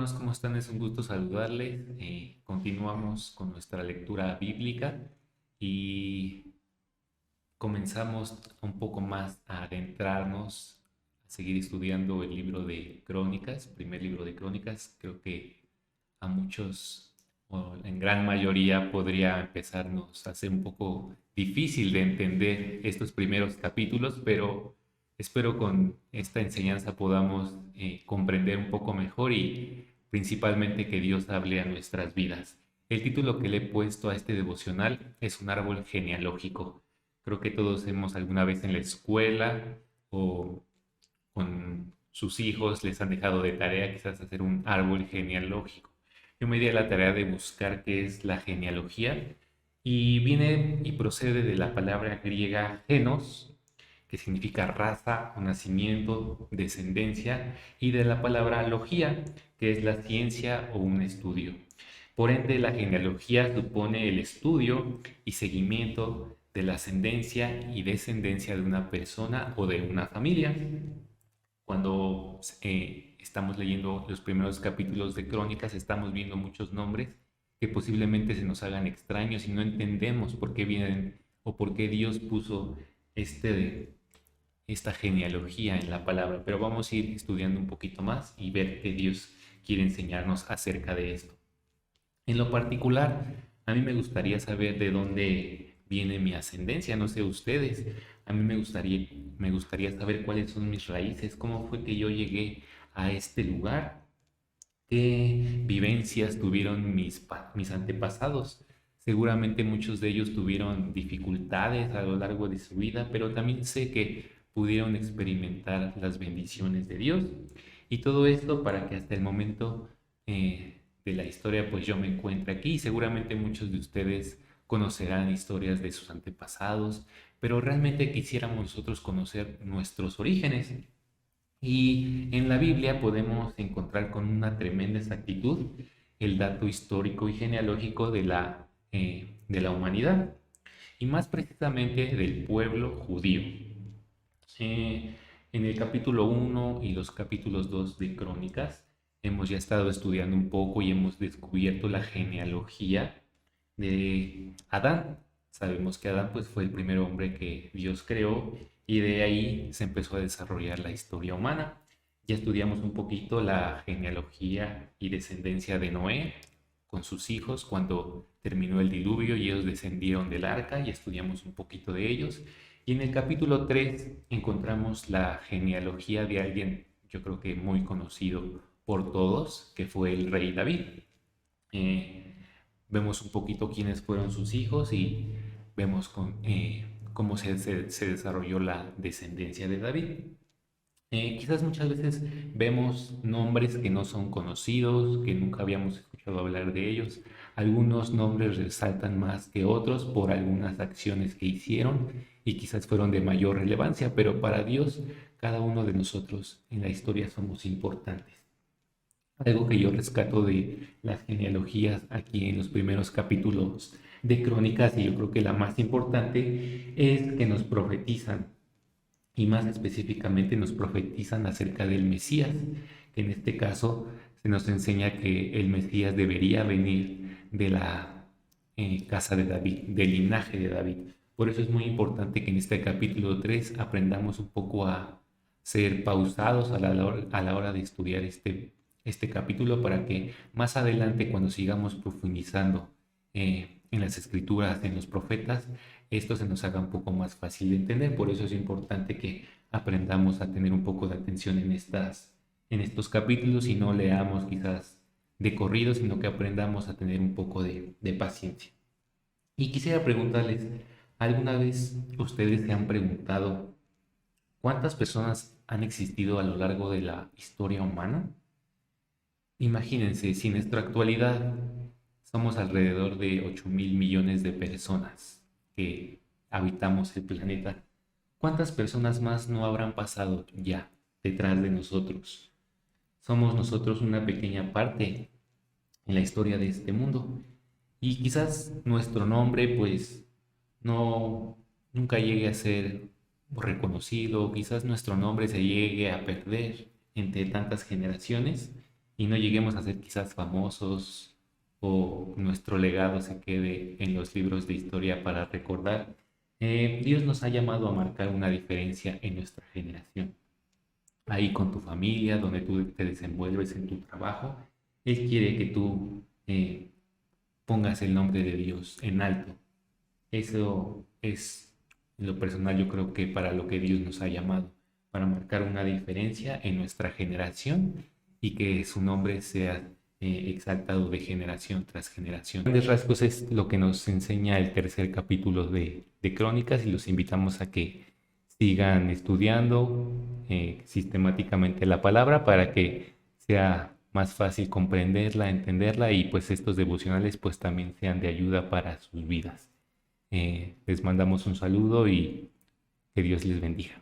hermanos, ¿cómo están? Es un gusto saludarles. Continuamos con nuestra lectura bíblica y comenzamos un poco más a adentrarnos, a seguir estudiando el libro de Crónicas, primer libro de Crónicas. Creo que a muchos, o en gran mayoría, podría empezarnos a ser un poco difícil de entender estos primeros capítulos, pero espero con esta enseñanza podamos comprender un poco mejor y principalmente que Dios hable a nuestras vidas. El título que le he puesto a este devocional es un árbol genealógico. Creo que todos hemos alguna vez en la escuela o con sus hijos les han dejado de tarea quizás hacer un árbol genealógico. Yo me di a la tarea de buscar qué es la genealogía y viene y procede de la palabra griega genos, que significa raza o nacimiento, descendencia, y de la palabra logía, que es la ciencia o un estudio. Por ende, la genealogía supone el estudio y seguimiento de la ascendencia y descendencia de una persona o de una familia. Cuando estamos leyendo los primeros capítulos de Crónicas, estamos viendo muchos nombres que posiblemente se nos hagan extraños y no entendemos por qué vienen o por qué Dios puso esta genealogía en la palabra. Pero vamos a ir estudiando un poquito más y ver qué Dios quiere enseñarnos acerca de esto. En lo particular, a mí me gustaría saber de dónde viene mi ascendencia, no sé ustedes. A mí me gustaría saber cuáles son mis raíces, cómo fue que yo llegué a este lugar, qué vivencias tuvieron mis antepasados. Seguramente muchos de ellos tuvieron dificultades a lo largo de su vida, pero también sé que pudieron experimentar las bendiciones de Dios. Y todo esto para que hasta el momento de la historia, pues yo me encuentre aquí. Y seguramente muchos de ustedes conocerán historias de sus antepasados, pero realmente quisiéramos nosotros conocer nuestros orígenes. Y en la Biblia podemos encontrar con una tremenda exactitud el dato histórico y genealógico de la humanidad, y más precisamente del pueblo judío. En el capítulo 1 y los capítulos 2 de Crónicas hemos ya estado estudiando un poco y hemos descubierto la genealogía de Adán. Sabemos que Adán pues, fue el primer hombre que Dios creó y de ahí se empezó a desarrollar la historia humana. Ya estudiamos un poquito la genealogía y descendencia de Noé con sus hijos cuando terminó el diluvio y ellos descendieron del arca y estudiamos un poquito de ellos. Y en el capítulo 3 encontramos la genealogía de alguien, yo creo que muy conocido por todos, que fue el rey David. Eh, Vemos un poquito quiénes fueron sus hijos y vemos cómo se desarrolló la descendencia de David. Quizás muchas veces vemos nombres que no son conocidos, que nunca habíamos escuchado hablar de ellos. Algunos nombres resaltan más que otros por algunas acciones que hicieron y quizás fueron de mayor relevancia, pero para Dios cada uno de nosotros en la historia somos importantes. Algo que yo rescato de las genealogías aquí en los primeros capítulos de Crónicas, y yo creo que la más importante, es que nos profetizan, y más específicamente nos profetizan acerca del Mesías, que en este caso se nos enseña que el Mesías debería venir de la casa de David, del linaje de David. Por eso es muy importante que en este capítulo 3 aprendamos un poco a ser pausados a la hora de estudiar este capítulo para que más adelante cuando sigamos profundizando en las escrituras, en los profetas, esto se nos haga un poco más fácil de entender. Por eso es importante que aprendamos a tener un poco de atención en estos capítulos y no leamos quizás de corrido, sino que aprendamos a tener un poco de paciencia. Y quisiera preguntarles, ¿alguna vez ustedes se han preguntado cuántas personas han existido a lo largo de la historia humana? Imagínense, si en nuestra actualidad somos alrededor de 8.000 millones de personas que habitamos el planeta, ¿cuántas personas más no habrán pasado ya detrás de nosotros? Somos nosotros una pequeña parte en la historia de este mundo. Y quizás nuestro nombre, pues, no, nunca llegue a ser reconocido, quizás nuestro nombre se llegue a perder entre tantas generaciones. y no lleguemos a ser quizás famosos o nuestro legado se quede en los libros de historia para recordar, Dios nos ha llamado a marcar una diferencia en nuestra generación. Ahí con tu familia, donde tú te desenvuelves en tu trabajo, Él quiere que tú pongas el nombre de Dios en alto. Eso es, en lo personal, yo creo que para lo que Dios nos ha llamado, para marcar una diferencia en nuestra generación y que su nombre sea exaltado de generación tras generación. Grandes rasgos es lo que nos enseña el tercer capítulo de Crónicas y los invitamos a que sigan estudiando sistemáticamente la palabra para que sea más fácil comprenderla, entenderla y pues estos devocionales pues también sean de ayuda para sus vidas. Les mandamos un saludo y que Dios les bendiga.